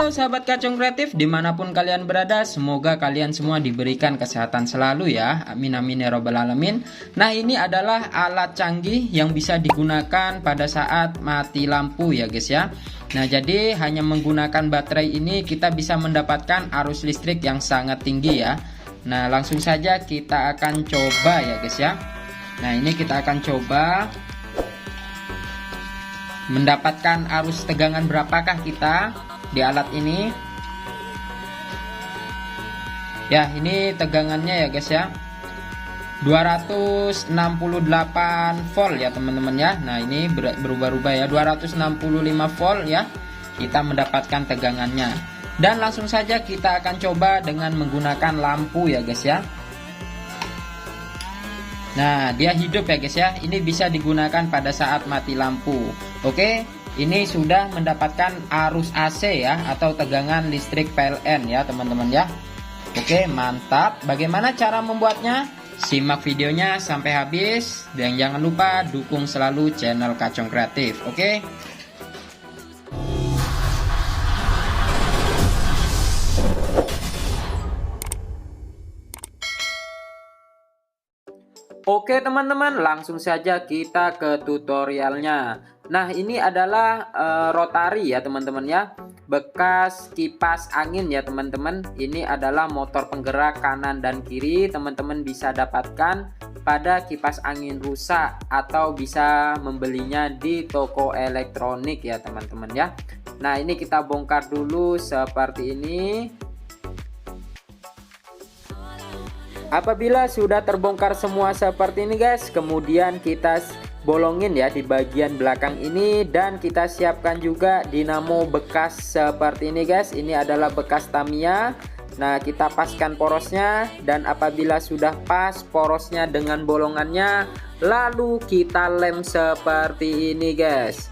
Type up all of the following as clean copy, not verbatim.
Halo sahabat Kacung Kreatif, dimanapun kalian berada, semoga kalian semua diberikan kesehatan selalu ya. Amin amin ya robbal alamin. Nah, ini adalah alat canggih yang bisa digunakan pada saat mati lampu ya guys ya. Nah, jadi hanya menggunakan baterai ini kita bisa mendapatkan arus listrik yang sangat tinggi ya. Nah, langsung saja kita akan coba ya guys ya. Nah, ini kita akan coba mendapatkan arus tegangan berapakah kita di alat ini. Ya, ini tegangannya ya guys ya, 268 volt ya teman-teman ya. Nah, ini berubah-ubah ya, 265 volt ya, kita mendapatkan tegangannya. Dan langsung saja kita akan coba dengan menggunakan lampu ya guys ya. Nah, dia hidup ya guys ya. Ini bisa digunakan pada saat mati lampu. Oke, ini sudah mendapatkan arus AC ya, atau tegangan listrik PLN ya teman-teman ya. Oke, mantap. Bagaimana cara membuatnya? Simak videonya sampai habis. Dan jangan lupa dukung selalu channel Kacung Kreatif. Oke. Oke teman-teman, langsung saja kita ke tutorialnya. Nah, ini adalah rotari ya teman-teman ya, bekas kipas angin ya teman-teman. Ini adalah motor penggerak kanan dan kiri. Teman-teman bisa dapatkan pada kipas angin rusak atau bisa membelinya di toko elektronik ya teman-teman ya. Nah, ini kita bongkar dulu seperti ini. Apabila sudah terbongkar semua seperti ini guys, kemudian kita bolongin ya di bagian belakang ini, dan kita siapkan juga dinamo bekas seperti ini guys. Ini adalah bekas Tamiya. Nah, kita paskan porosnya, dan apabila sudah pas porosnya dengan bolongannya, lalu kita lem seperti ini guys,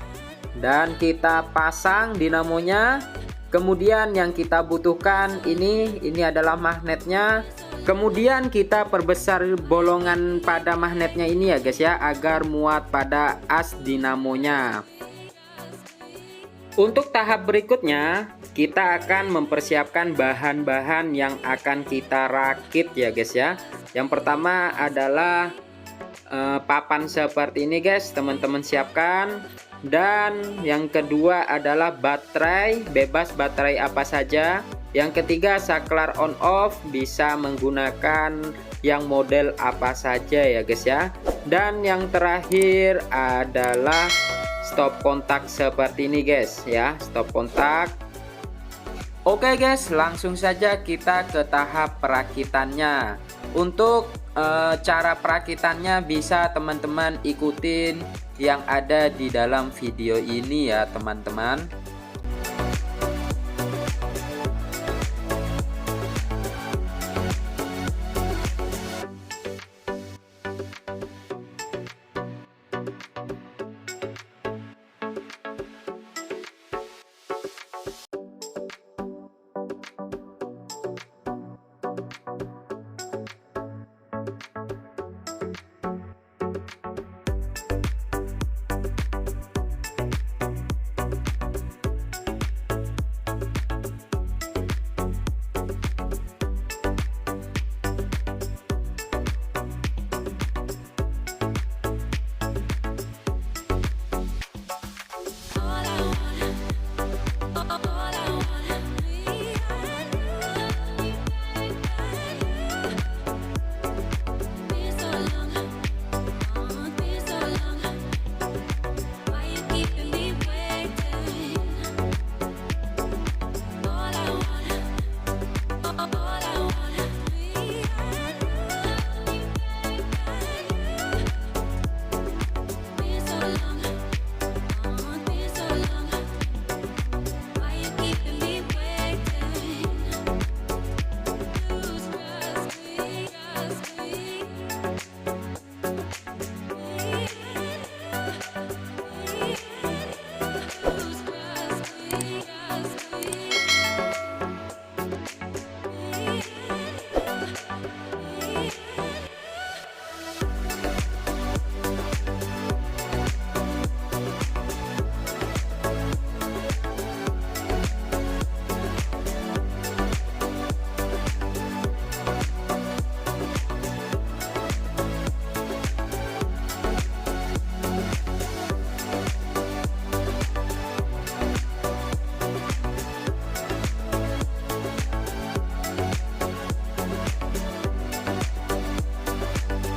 dan kita pasang dinamonya. Kemudian yang kita butuhkan ini adalah magnetnya. Kemudian kita perbesar bolongan pada magnetnya ini ya guys ya, agar muat pada as dinamonya. Untuk tahap berikutnya, kita akan mempersiapkan bahan-bahan yang akan kita rakit ya guys ya. Yang pertama adalah papan seperti ini guys, teman-teman siapkan. Dan yang kedua adalah baterai, bebas baterai apa saja. Yang ketiga saklar on off, bisa menggunakan yang model apa saja ya guys ya. Dan yang terakhir adalah stop kontak seperti ini guys ya, stop kontak. Oke guys, langsung saja kita ke tahap perakitannya. Untuk cara perakitannya bisa teman-teman ikutin yang ada di dalam video ini ya teman-teman.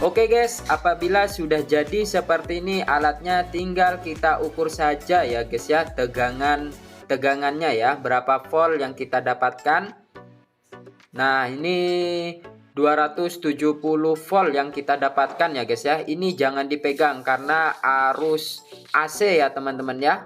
Oke guys, apabila sudah jadi seperti ini alatnya, tinggal kita ukur saja ya guys ya, tegangannya ya, berapa volt yang kita dapatkan. Nah, ini 270 volt yang kita dapatkan ya guys ya. Ini jangan dipegang karena arus AC ya teman-teman ya.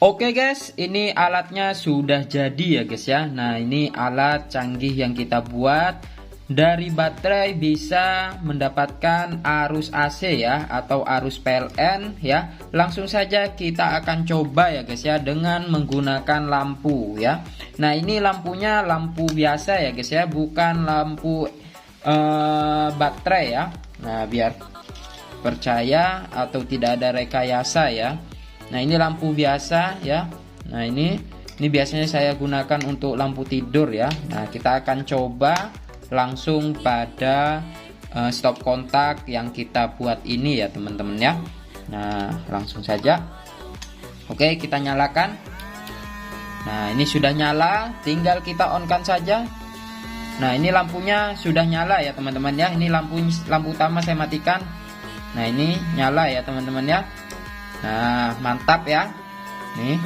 Oke guys, ini alatnya sudah jadi ya guys ya. Nah, ini alat canggih yang kita buat. Dari baterai bisa mendapatkan arus AC ya, atau arus PLN ya. Langsung saja kita akan coba ya guys ya, dengan menggunakan lampu ya. Nah, ini lampunya lampu biasa ya guys ya, bukan lampu baterai ya. Nah, biar percaya atau tidak ada rekayasa ya. Nah, ini lampu biasa ya. Nah, ini biasanya saya gunakan untuk lampu tidur ya. Nah, kita akan coba langsung pada stop kontak yang kita buat ini ya teman-teman ya. Nah, langsung saja. Oke, kita nyalakan. Nah, ini sudah nyala, tinggal kita on kan saja. Nah, ini lampunya sudah nyala ya teman-teman ya. Ini lampu utama saya matikan. Nah, ini nyala ya teman-teman ya. Nah, mantap ya. Nih.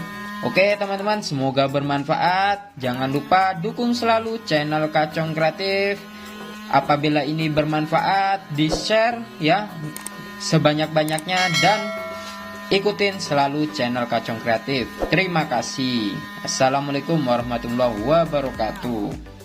Oke teman-teman, semoga bermanfaat. Jangan lupa dukung selalu channel Kacong Kreatif. Apabila ini bermanfaat, di-share ya sebanyak-banyaknya, dan ikutin selalu channel Kacong Kreatif. Terima kasih. Assalamualaikum warahmatullahi wabarakatuh.